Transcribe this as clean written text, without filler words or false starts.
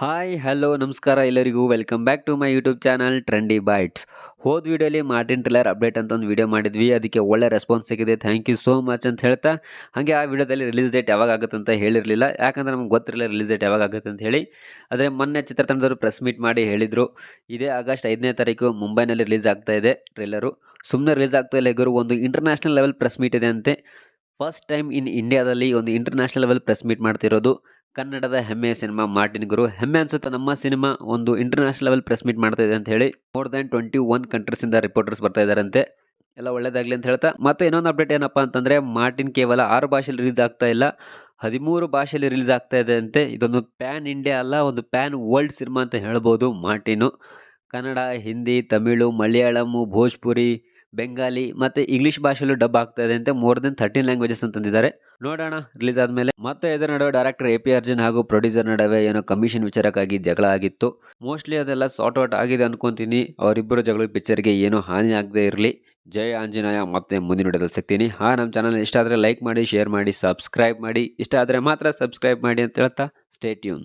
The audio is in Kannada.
ಹಾಯ್ ಹಲೋ ನಮಸ್ಕಾರ ಎಲ್ಲರಿಗೂ welcome back to my YouTube channel trendy bytes. ಹೋದ ವಿಡಿಯೋಲಿ ಮಾರ್ಟಿನ್ ಟ್ರಿಲ್ಲರ್ ಅಪ್ಡೇಟ್ ಅಂತ ಒಂದು ವಿಡಿಯೋ ಮಾಡಿದ್ವಿ, ಅದಕ್ಕೆ ಒಳ್ಳೆ ರೆಸ್ಪಾನ್ಸ್ ಸಿಗಿದೆ. ಥ್ಯಾಂಕ್ ಯು ಸೋ ಮಚ್ ಅಂತ ಹೇಳ್ತಾ, ಹಾಗೆ ಆ ವಿಡಿಯೋದಲ್ಲಿ ರಿಲೀಸ್ ಡೇಟ್ ಯಾವಾಗ ಆಗುತ್ತೆ ಅಂತ ಹೇಳಿರಲಿಲ್ಲ, ಯಾಕಂದರೆ ನಮ್ಗೆ ಗೊತ್ತಿರಲಿಲ್ಲ ರಿಲೀಸ್ ಡೇಟ್ ಯಾವಾಗ ಆಗುತ್ತೆ ಅಂತ ಹೇಳಿ. ಆದರೆ ಮೊನ್ನೆ ಚಿತ್ರತಂಡದವರು ಪ್ರೆಸ್ ಮೀಟ್ ಮಾಡಿ ಹೇಳಿದರು, ಇದೇ ಆಗಸ್ಟ್ 5ನೇ ತಾರೀಕು ಮುಂಬೈನಲ್ಲಿ ರಿಲೀಸ್ ಆಗ್ತಾ ಇದೆ ಟ್ರೇಲರು. ಸುಮ್ಮನೆ ರಿಲೀಸ್ ಆಗ್ತಾ ಇಲ್ಲ ಗುರು, ಒಂದು ಇಂಟರ್ನ್ಯಾಷನಲ್ ಲೆವೆಲ್ ಪ್ರೆಸ್ ಮೀಟ್ ಇದೆ ಅಂತೆ. ಫಸ್ಟ್ ಟೈಮ್ ಇನ್ ಇಂಡಿಯಾದಲ್ಲಿ ಒಂದು ಇಂಟರ್ನ್ಯಾಷನಲ್ ಲೆವೆಲ್ ಪ್ರೆಸ್ ಮೀಟ್ ಮಾಡ್ತಿರೋದು ಕನ್ನಡದ ಹೆಮ್ಮೆಯ ಸಿನಿಮಾ ಮಾರ್ಟಿನ್ ಗುರು. ಹೆಮ್ಮೆ ಅನ್ಸುತ್ತೆ, ನಮ್ಮ ಸಿನಿಮಾ ಒಂದು ಇಂಟರ್ನ್ಯಾಷನಲ್ ಲೆವೆಲ್ ಪ್ರೆಸ್ ಮೀಟ್ ಮಾಡ್ತಾ ಇದೆ ಅಂತ ಹೇಳಿ. ಮೋರ್ ದ್ಯಾನ್ 21 ಕಂಟ್ರೀಸಿಂದ ರಿಪೋರ್ಟರ್ಸ್ ಬರ್ತಾ ಇದ್ದಾರಂತೆ. ಎಲ್ಲ ಒಳ್ಳೇದಾಗಲಿ ಅಂತ ಹೇಳ್ತಾ, ಮತ್ತೆ ಇನ್ನೊಂದು ಅಪ್ಡೇಟ್ ಏನಪ್ಪ ಅಂತಂದರೆ, ಮಾರ್ಟಿನ್ ಕೇವಲ 6 ಭಾಷೆಯಲ್ಲಿ ರಿಲೀಸ್ ಆಗ್ತಾ ಇಲ್ಲ, 13 ಭಾಷೆಯಲ್ಲಿ ರಿಲೀಸ್ ಆಗ್ತಾ ಇದೆ ಅಂತೆ. ಇದೊಂದು ಪ್ಯಾನ್ ಇಂಡಿಯಾ ಅಲ್ಲ, ಒಂದು ಪ್ಯಾನ್ ವರ್ಲ್ಡ್ ಸಿನಿಮಾ ಅಂತ ಹೇಳ್ಬೋದು. ಮಾರ್ಟಿನು ಕನ್ನಡ, ಹಿಂದಿ, ತಮಿಳು, ಮಲಯಾಳಂ, ಭೋಜ್ಪುರಿ, ಬೆಂಗಾಲಿ ಮತ್ತು ಇಂಗ್ಲೀಷ್ ಭಾಷೆಯಲ್ಲೂ ಡಬ್ ಆಗ್ತಾ ಇದೆ ಅಂತೆ. ಮೋರ್ ದೆನ್ 13 ಲ್ಯಾಂಗ್ವೇಜಸ್ ಅಂತಂದಿದ್ದಾರೆ. ನೋಡೋಣ ರಿಲೀಸ್ ಆದಮೇಲೆ. ಮತ್ತೆ ಇದರ ನಡುವೆ ಡೈರೆಕ್ಟರ್ ಎ ಪಿ ಅರ್ಜುನ್ ಹಾಗೂ ಪ್ರೊಡ್ಯೂಸರ್ ನಡುವೆ ಏನೋ ಕಮಿಷನ್ ವಿಚಾರಕ್ಕಾಗಿ ಜಗಳ ಆಗಿತ್ತು. ಮೋಸ್ಟ್ಲಿ ಅದೆಲ್ಲ ಸಾರ್ಟ್ ಔಟ್ ಆಗಿದೆ ಅನ್ಕೊಂತೀನಿ. ಅವರಿಬ್ಬರು ಜಗಳ ಪಿಕ್ಚರ್ಗೆ ಏನೋ ಹಾನಿ ಆಗದೆ ಇರಲಿ. ಜೈ ಆಂಜನೇಯ. ಮತ್ತೆ ಮುಂದಿನ ವಿಡಿಯೋದಲ್ಲಿ ಸಿಗ್ತೀನಿ. ನಮ್ಮ ಚಾನಲ್ ಇಷ್ಟ ಆದರೆ ಲೈಕ್ ಮಾಡಿ, ಶೇರ್ ಮಾಡಿ, ಸಬ್ಸ್ಕ್ರೈಬ್ ಮಾಡಿ. ಇಷ್ಟ ಆದರೆ ಮಾತ್ರ ಸಬ್ಸ್ಕ್ರೈಬ್ ಮಾಡಿ ಅಂತ ಹೇಳ್ತಾ, ಸ್ಟೇ ಟ್ಯೂನ್.